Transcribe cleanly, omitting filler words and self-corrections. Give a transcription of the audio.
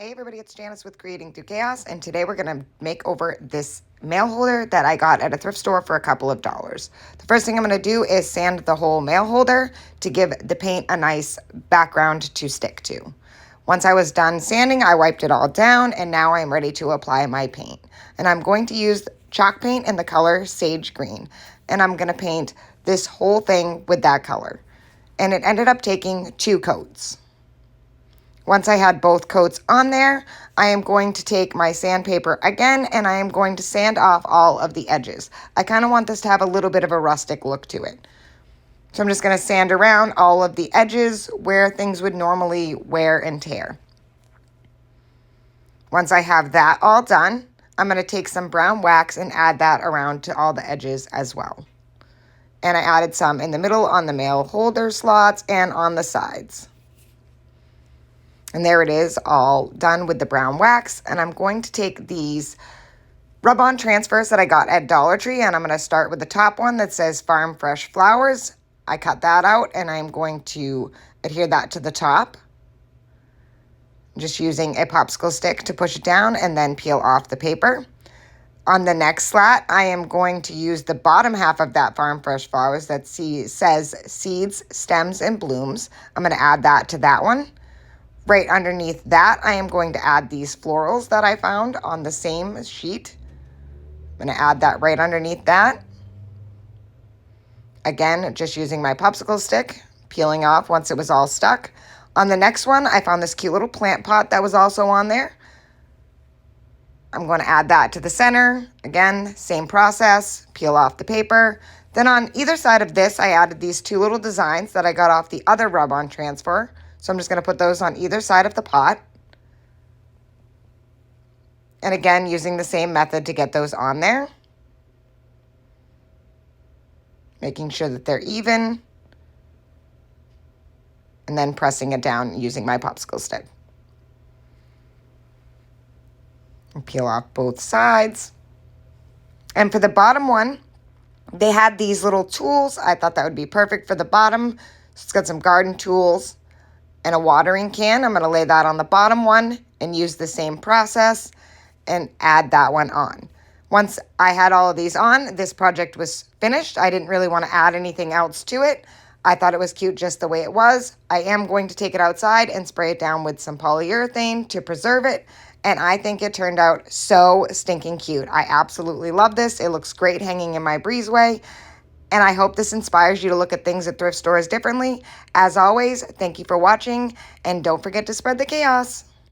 Hey everybody, it's Janice with Creating Through Chaos, and today we're going to make over this mail holder that I got at a thrift store for a couple of dollars. The first thing I'm going to do is sand the whole mail holder to give the paint a nice background to stick to. Once I was done sanding, I wiped it all down, and now I'm ready to apply my paint. And I'm going to use chalk paint in the color Sage Green, and I'm going to paint this whole thing with that color. And it ended up taking 2 coats. Once I had both coats on there, I am going to take my sandpaper again and I am going to sand off all of the edges. I kind of want this to have a little bit of a rustic look to it. So I'm just going to sand around all of the edges where things would normally wear and tear. Once I have that all done, I'm going to take some brown wax and add that around to all the edges as well. And I added some in the middle on the mail holder slots and on the sides. And there it is, all done with the brown wax. And I'm going to take these rub-on transfers that I got at Dollar Tree, and I'm going to start with the top one that says Farm Fresh Flowers. I cut that out, and I'm going to adhere that to the top. Just using a popsicle stick to push it down and then peel off the paper. On the next slat, I am going to use the bottom half of that Farm Fresh Flowers that says Seeds, Stems, and Blooms. I'm going to add that to that one. Right underneath that, I am going to add these florals that I found on the same sheet. I'm going to add that right underneath that. Again, just using my popsicle stick, peeling off once it was all stuck. On the next one, I found this cute little plant pot that was also on there. I'm going to add that to the center. Again, same process, peel off the paper. Then on either side of this, I added these 2 little designs that I got off the other rub-on transfer. So I'm just going to put those on either side of the pot. And again, using the same method to get those on there. Making sure that they're even. And then pressing it down using my popsicle stick. And peel off both sides. And for the bottom one, they had these little tools. I thought that would be perfect for the bottom. So it's got some garden tools and a watering can. I'm going to lay that on the bottom one and use the same process and add that one on. Once I had all of these on, this project was finished. I didn't really want to add anything else to it. I thought it was cute just the way it was. I am going to take it outside and spray it down with some polyurethane to preserve it. And I think it turned out so stinking cute. I absolutely love this. It looks great hanging in my breezeway. And I hope this inspires you to look at things at thrift stores differently. As always, thank you for watching, and don't forget to spread the chaos.